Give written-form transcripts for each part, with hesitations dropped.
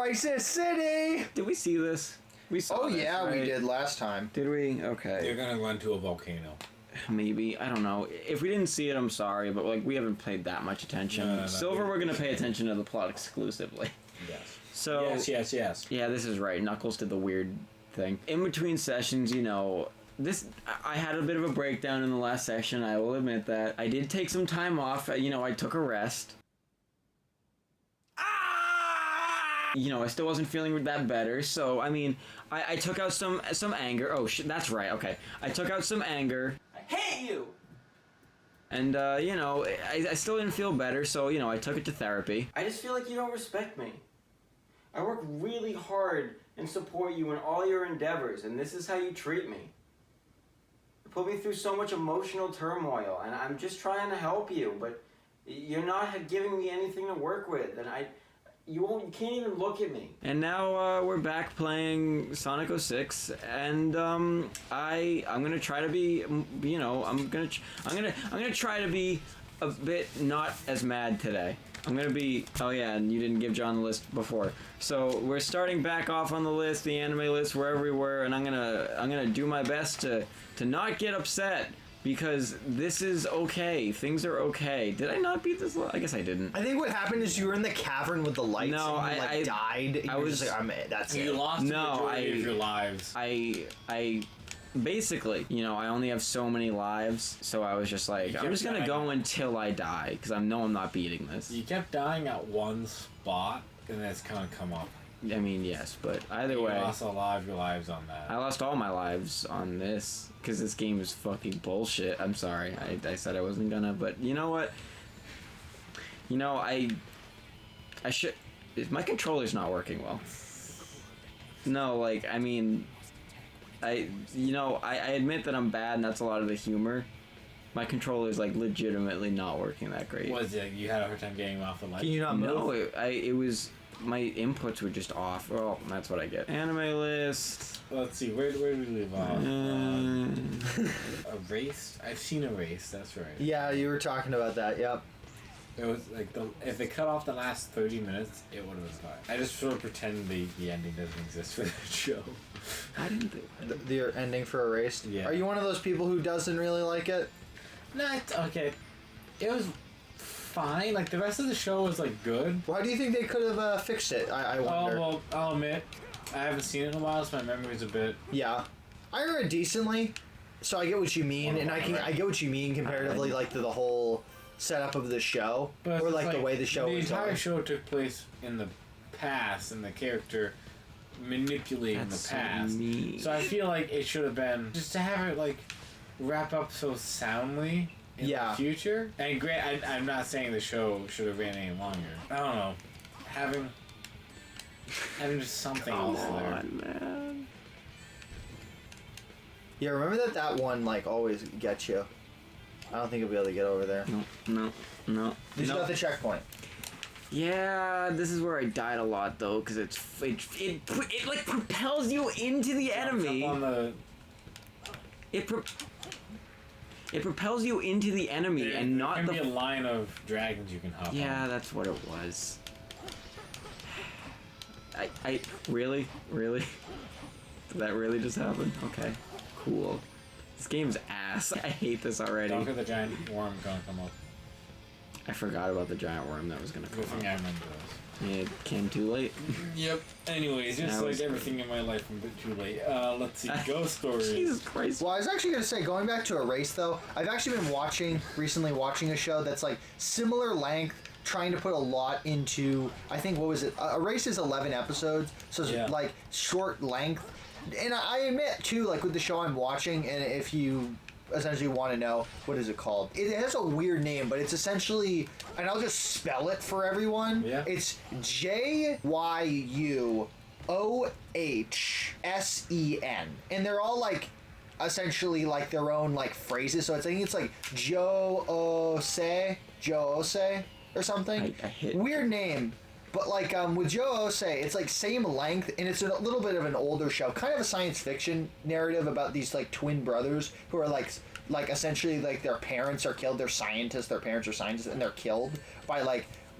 Crisis City! Did we see this? We saw this, yeah, right? we did last time. Did we? Okay. They're gonna run to a volcano. Maybe. I don't know. If we didn't see it, I'm sorry, but like we haven't paid that much attention. No, Silver, we're gonna pay attention to the plot exclusively. Yes. So Yes. Yeah, this is right. Knuckles did the weird thing. In between sessions, I had a bit of a breakdown in the last session, I will admit that. I did take some time off, I took a rest. I still wasn't feeling that better, so, I took out some anger. Oh, shit, that's right, okay. I took out some anger. I hate you! And, I still didn't feel better, so, I took it to therapy. I just feel like you don't respect me. I work really hard and support you in all your endeavors, and this is how you treat me. You put me through so much emotional turmoil, and I'm just trying to help you, but you're not giving me anything to work with, and you can't even look at me. And now we're back playing Sonic 06, and I'm gonna try to be, I'm gonna try to be a bit not as mad today. I'm gonna be. Oh yeah, and you didn't give John the list before. So we're starting back off on the list, the anime list, wherever we were, and I'm gonna do my best to not get upset because this is okay. Things are okay. Did I not beat this? I guess I didn't. I think what happened is you were in the cavern with the lights. No, and you, died. I was just like, that's you it. lost the majority of your lives. I basically, I only have so many lives, so I was just like, I'm just gonna go until I die, because I know I'm not beating this. You kept dying at one spot, and then it's kind of come up. Yes, but either way... You lost a lot of your lives on that. I lost all my lives on this, because this game is fucking bullshit. I'm sorry, I said I wasn't gonna, but you know what? I should... My controller's not working well. No, I admit that I'm bad, and that's a lot of the humor. My controller's legitimately not working that great. Was it? You had a hard time getting off the light? Can you not move? No, it was my inputs were just off. Well, that's what I get. Anime list. Let's see. Where did we leave off? Erased. I've seen Erased. That's right. Yeah, you were talking about that. Yep. It was if they cut off the last 30 minutes, it would have been fine. I just sort of pretend the ending doesn't exist for that show. I didn't think the ending for Erased? Yeah. Are you one of those people who doesn't really like it? No, okay. It was fine. The rest of the show was good. Why do you think they could have fixed it? I wonder. Oh, well, I'll admit, I haven't seen it in a while, so my memory's a bit... Yeah. I remember it decently, so I get what you mean, and I get what you mean comparatively, to the whole setup of the show, but or the way the show was The entire going. show took place in the past, and the character manipulating the past. So I feel like it should have been just to have it wrap up so soundly in the future. And great, I'm not saying the show should have ran any longer. I don't know, having just something else there. man. Yeah, remember that one always gets you. I don't think you'll be able to get over there. No. Did you got the checkpoint? Yeah, this is where I died a lot though, because it propels you into the enemy. On the... It propels you into the enemy and not the... There can be a line of dragons you can hop on. Yeah, that's what it was. Really? Did that really just happen? Okay, cool. This game's ass. I hate this already. Don't get the giant worm gonna come up. I forgot about the giant worm that was gonna come Good thing I up. remember those. It came too late. Yep. Anyways, just That was everything in my life a bit too late. Let's see. Ghost Stories. Jesus Christ. Well, I was actually going to say, going back to Erased, though, I've actually been recently watching a show that's similar length, trying to put a lot into, I think, what was it? Erased is 11 episodes, so it's short length. And I admit, too, with the show I'm watching, and if you essentially want to know, what is it called? It has a weird name, but it's essentially, and I'll just spell it for everyone. Yeah. It's JYUOHSEN. And they're all essentially their own phrases. So I think it's Joe-Ose or something. Weird name. But with Joe Ose, it's same length, and it's a little bit of an older show, kind of a science fiction narrative about these twin brothers who are essentially their parents are killed. Their parents are scientists, and they're killed by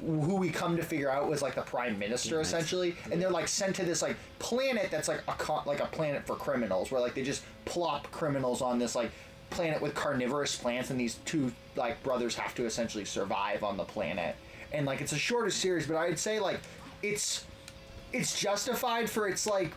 who we come to figure out was like the prime minister essentially, and they're like sent to this like planet that's like a planet for criminals, where like they just plop criminals on this like planet with carnivorous plants, and these two like brothers have to essentially survive on the planet. And like it's a shorter series, but I'd say like it's justified for its like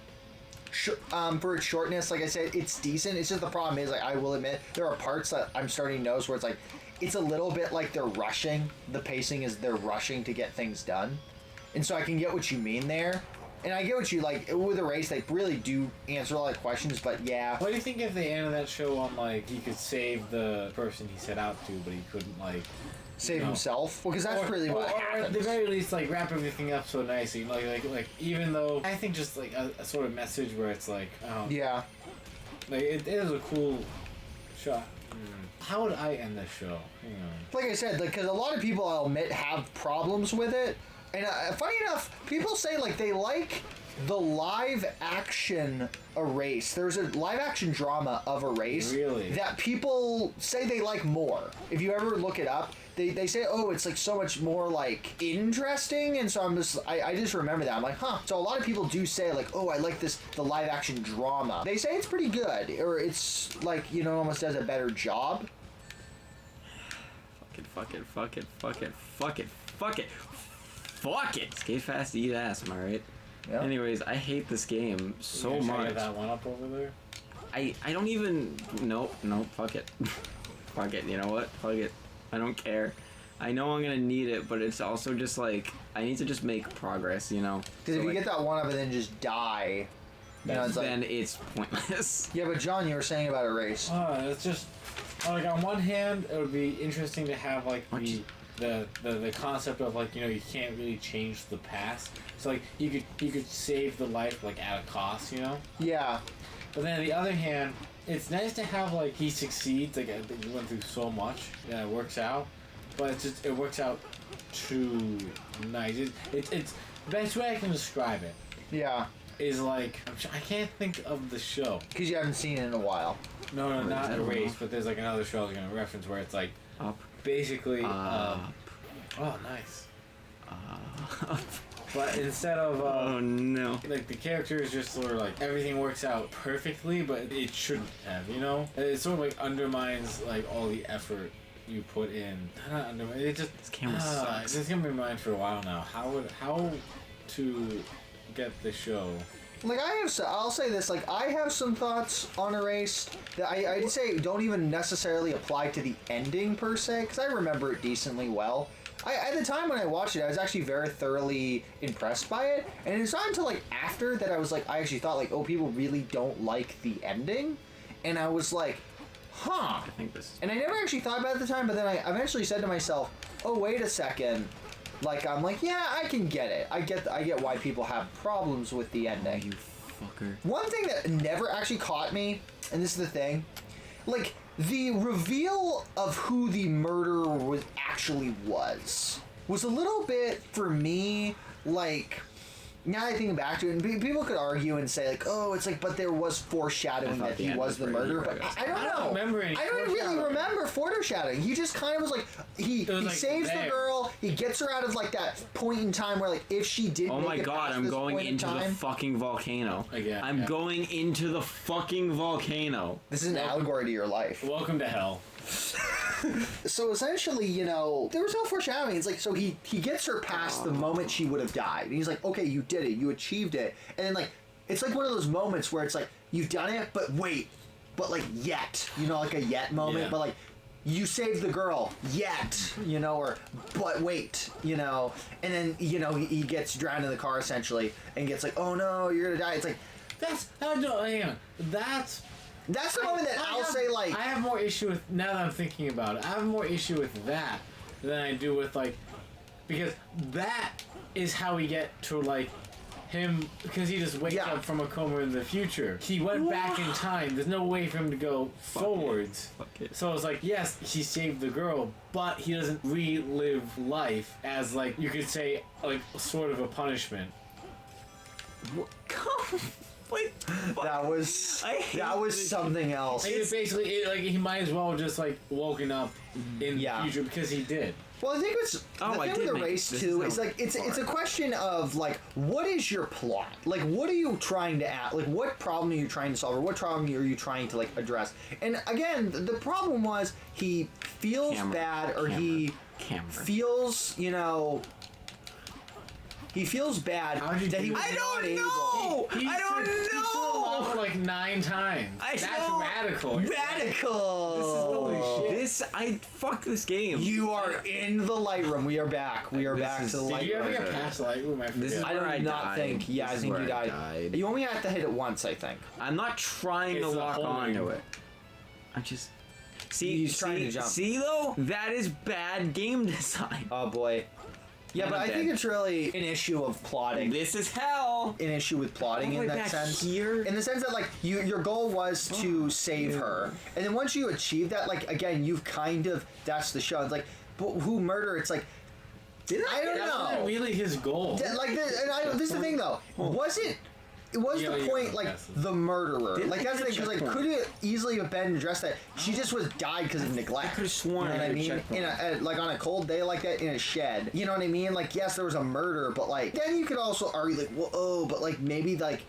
for its shortness. Like I said, it's decent. It's just the problem is like I will admit there are parts that I'm starting to notice where it's like it's a little bit like they're rushing. The pacing is they're rushing to get things done, and so I can get what you mean there. And I get what you like with Erased. They really do answer a lot of questions, but yeah. What do you think if they ended that show on like he could save the person he set out to, but he couldn't like save himself? Well, because that's really what happens. Or at the very least, like wrap everything up so nicely, like even though I think just like a sort of message where it's like, yeah, like it is a cool shot. How would I end this show? Hang on. Like I said, like because a lot of people I'll admit have problems with it. And funny enough, people say like they like the live action Erased. There's a live action drama of Erased that people say they like more. If you ever look it up, they say, oh, it's like so much more like interesting. And so I just remember that. I'm like, huh. So a lot of people do say like, oh, I like the live action drama. They say it's pretty good, or it's like, you know, almost does a better job. Fuck it. Skate fast, eat ass, am I right? Yeah. Anyways, I hate this game so much. Get that one up over there? I don't even... No, fuck it. Fuck it, you know what? Fuck it. I don't care. I know I'm gonna need it, but it's also just like, I need to just make progress, you know? Because if you get that one up and then just die, then it's pointless. Yeah, but John, you were saying about Erased. It's just... Like, on one hand, it would be interesting to have, like, the concept of, like, you know, you can't really change the past. So, like, you could save the life, like, at a cost, you know? Yeah. But then on the other hand, it's nice to have, like, he succeeds, like, you went through so much, and it works out. But it's just, it works out too nice. It's the best way I can describe it. Yeah. Is, like, I can't think of the show. Because you haven't seen it in a while. No, not Erased, but there's like another show I was gonna reference where it's like basically oh nice. But instead of oh no, like the character is just sort of like everything works out perfectly, but it shouldn't have, you know? It sort of like undermines like all the effort you put in. Not undermine, it just this camera sucks. It's gonna be in mind for a while now. How to get the show. Like I'll say this, like I have some thoughts on Erased that I'd say don't even necessarily apply to the ending per se, because I remember it decently well. At the time when I watched it, I was actually very thoroughly impressed by it, and it's not until like after that I was like, I actually thought like, oh, people really don't like the ending, and I was like, huh. I think this. And I never actually thought about it at the time, but then I eventually said to myself, oh, wait a second. Like, I'm like, yeah, I can get it. I get why people have problems with the ending. You fucker. One thing that never actually caught me, and this is the thing, like, the reveal of who the murderer actually was a little bit, for me, like... Now that I think back to it, and people could argue and say, like, oh, it's like, but there was foreshadowing that he was the murderer. But I don't know. I don't remember any I don't really remember foreshadowing. He just kind of was like, he saves the girl, he gets her out of, like, that point in time where, like, if she did oh my god, I'm going into the fucking volcano. Again, I'm going into the fucking volcano. This is an allegory to your life. Welcome to hell. So essentially, you know, there was no foreshadowing. It's like, so he gets her past the moment she would have died. And he's like, okay, you did it. You achieved it. And then, like, it's like one of those moments where it's like, you've done it, but wait. But, like, yet. You know, like a yet moment. Yeah. But, like, you saved the girl. Yet. You know, or, but wait. You know. And then, you know, he gets drowned in the car, essentially. And gets like, oh, no, you're going to die. It's like... That's the moment that I'll say, like... I have more issue with... Now that I'm thinking about it, I have more issue with that than I do with, like... Because that is how we get to, like, him... Because he just wakes up from a coma in the future. He went back in time. There's no way for him to go forwards. So it's like, yes, he saved the girl, but he doesn't relive life as, like, you could say, like, sort of a punishment. Wait, that was something else. Like, basically, like, he might as well have just, like, woken up in the future because he did. Well, I think it's the thing with the race too. Is like it's a question of like what is your plot? Like what are you trying to add? Like what problem are you trying to solve, or what problem are you trying to like address? And again, the problem was he feels bad, or he feels he feels bad that he was not able. I don't know. He like 9 times. That's radical. Radical. This is holy shit. Fuck this game. You are in the light room. We are back. We are back to the light room. Did you ever get past the light room? I do not think. Yeah, I think you died. You only have to hit it once, I think. I'm not trying to lock onto it. I'm just... See, he's trying to jump. See, though? That is bad game design. Oh, boy. Yeah, but I think it's really an issue of plotting. This is hell. An issue with plotting in that sense. Here? In the sense that, like, your goal was to save her. And then once you achieve that, like, again, you've kind of... That's the show. It's like, but who murder? It's like... I don't know. That wasn't really his goal. This is the thing, though. Was it... It was the point, like, the murderer. Like, that's the thing, because, like, could it easily have been addressed that she just was died because of neglect? I could have sworn. You know what I mean? Like, on a cold day like that in a shed. You know what I mean? Like, yes, there was a murder, but, like, then you could also argue, like, whoa, but, like, maybe, like,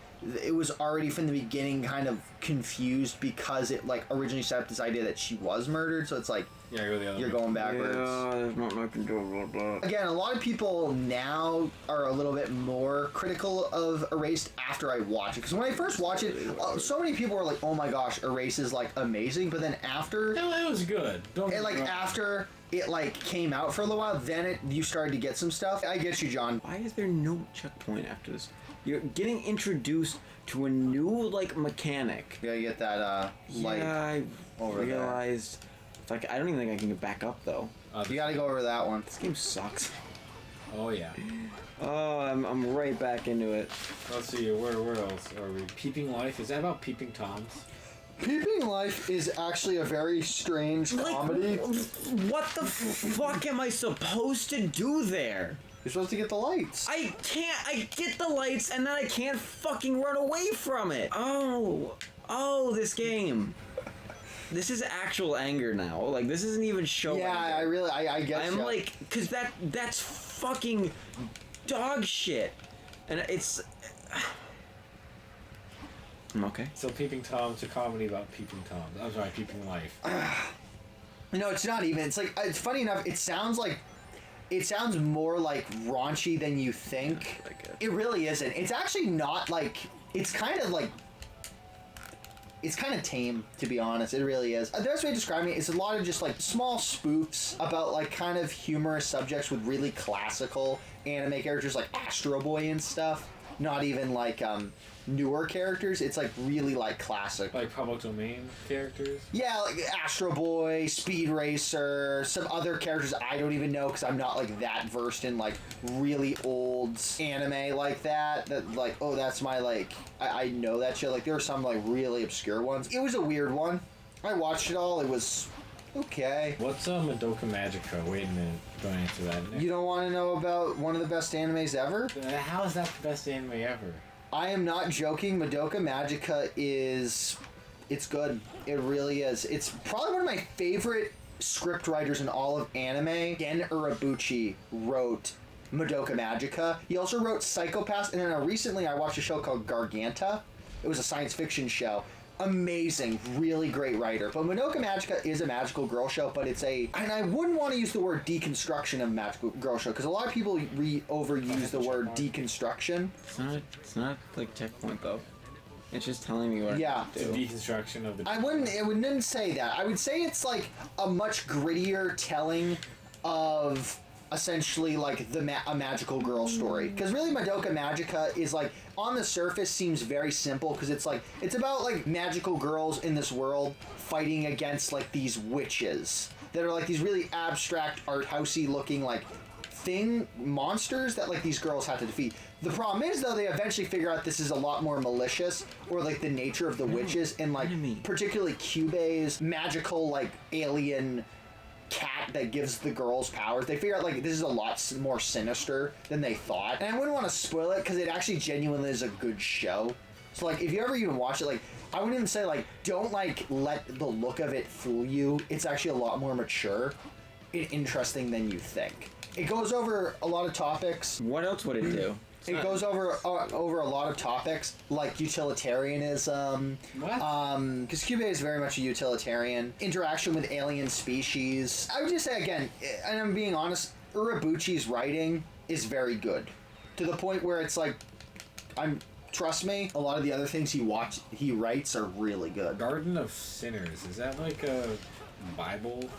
it was already from the beginning kind of confused because it, like, originally set up this idea that she was murdered, so it's like, you're going backwards. Yeah, there's not much control, blah, blah. Again, a lot of people now are a little bit more critical of Erased after I watch it. Because when I first watched it, so many people were like, oh my gosh, Erased is, like, amazing. But then after... No, it was good. After it, like, came out for a little while, then you started to get some stuff. I get you, John. Why is there no checkpoint after this? You're getting introduced to a new, like, mechanic. You gotta get that, light I over realized... Like, I don't even think I can get back up, though. You gotta go over that one. This game sucks. Oh, yeah. Oh, I'm right back into it. Let's see, where else are we? Peeping Life? Is that about Peeping Toms? Peeping Life is actually a very strange comedy. What the fuck am I supposed to do there? You're supposed to get the lights. I get the lights, and then I can't fucking run away from it. Oh, this game. This is actual anger now. Like, this isn't even show Yeah, anger. I guess. I'm like, because that's fucking dog shit. And it's... I'm okay. So Peeping Tom's a comedy about Peeping Toms. I'm sorry, Peeping Life. No, it's not even. It's like, it's funny enough, it sounds more like raunchy than you think. It really isn't. It's actually not like... It's kind of like... It's kind of tame, to be honest. It really is. The best way to describe it is a lot of just, like, small spoofs about, like, kind of humorous subjects with really classical anime characters, like Astro Boy and stuff. Not even, like, newer characters. It's, like, really, like, classic. Like public domain characters? Yeah, like Astro Boy, Speed Racer, some other characters I don't even know because I'm not, like, that versed in, like, really old anime like that. That, like, oh, that's my, like, I know that shit. Like, there were some, like, really obscure ones. It was a weird one. I watched it all. It was okay. What's Madoka Magica? Wait a minute. Don't answer that. Nick. You don't want to know about one of the best animes ever? How is that the best anime ever? I am not joking. Madoka Magica it's good. It really is. It's probably one of my favorite script writers in all of anime. Gen Urobuchi wrote Madoka Magica. He also wrote Psycho-Pass, and then recently I watched a show called Garganta. It was a science fiction show. Amazing, really great writer. But Madoka Magica is a magical girl show, but it's and I wouldn't want to use the word deconstruction of magical girl show, because a lot of people overuse the word deconstruction. It's not like checkpoint, though. It's just telling me what to do. It's a deconstruction of the... I wouldn't say that. I would say it's like a much grittier telling of essentially like a magical girl story, because really Madoka Magica is like on the surface seems very simple, because it's about like magical girls in this world fighting against like these witches that are like these really abstract art housey looking like monsters that like these girls have to defeat. The problem is though, they eventually figure out this is a lot more malicious, or like the nature of the witches, and like particularly Kyubei's magical like alien cat that gives the girls powers. They figure out like this is a lot more sinister than they thought, and I wouldn't want to spoil it because it actually genuinely is a good show. So like if you ever even watch it, like I wouldn't even say like don't like let the look of it fool you. It's actually a lot more mature, interesting than you think. It goes over a lot of topics. What else would it do? It goes over a lot of topics like utilitarianism. What? Because Cube is very much a utilitarian. Interaction with alien species. I would just say again, and I'm being honest, Urabuchi's writing is very good, to the point where it's like, trust me, a lot of the other things he writes are really good. Garden of Sinners, is that like a Bible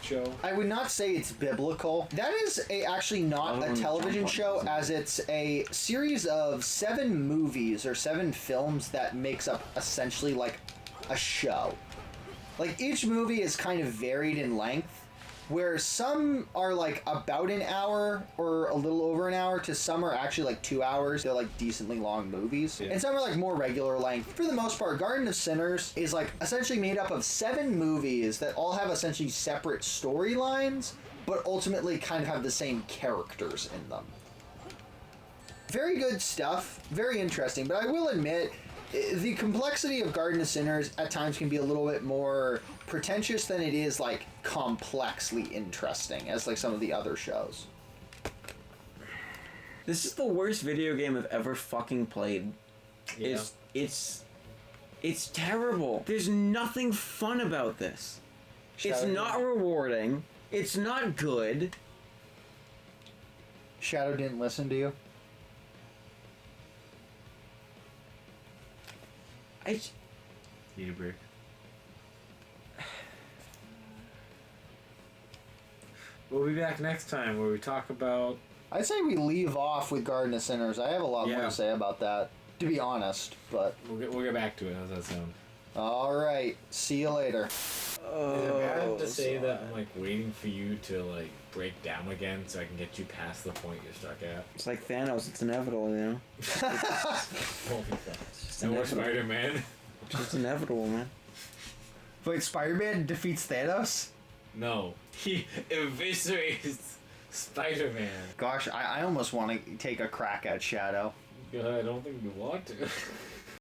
show? I would not say it's biblical. That is actually not a television show, as it's a series of 7 movies or 7 films that makes up essentially like a show. Like each movie is kind of varied in length, where some are like about an hour or a little over an hour, to some are actually like 2 hours. They're like decently long movies. Yeah. And some are like more regular length. For the most part, Garden of Sinners is like essentially made up of 7 movies that all have essentially separate storylines, but ultimately kind of have the same characters in them. Very good stuff. Very interesting. But I will admit, the complexity of Garden of Sinners at times can be a little bit more pretentious than it is like complexly interesting as like some of the other shows. This is the worst video game I've ever fucking played. Yeah. It's terrible. There's nothing fun about this. It's not rewarding. It's not good. Shadow didn't listen to you? Need a break. We'll be back next time where we talk about... I'd say we leave off with Garden of Sinners. I have a lot more to say about that, to be honest, but... We'll get back to it. How's that sound? Alright, see you later. Is it bad to say that I'm like waiting for you to like break down again so I can get you past the point you're stuck at? It's like Thanos. It's inevitable, you know? No more Spider-Man. It's just inevitable, man. Wait, Spider-Man defeats Thanos? No. He eviscerates Spider-Man. Gosh, I almost want to take a crack at Shadow. I don't think you want to.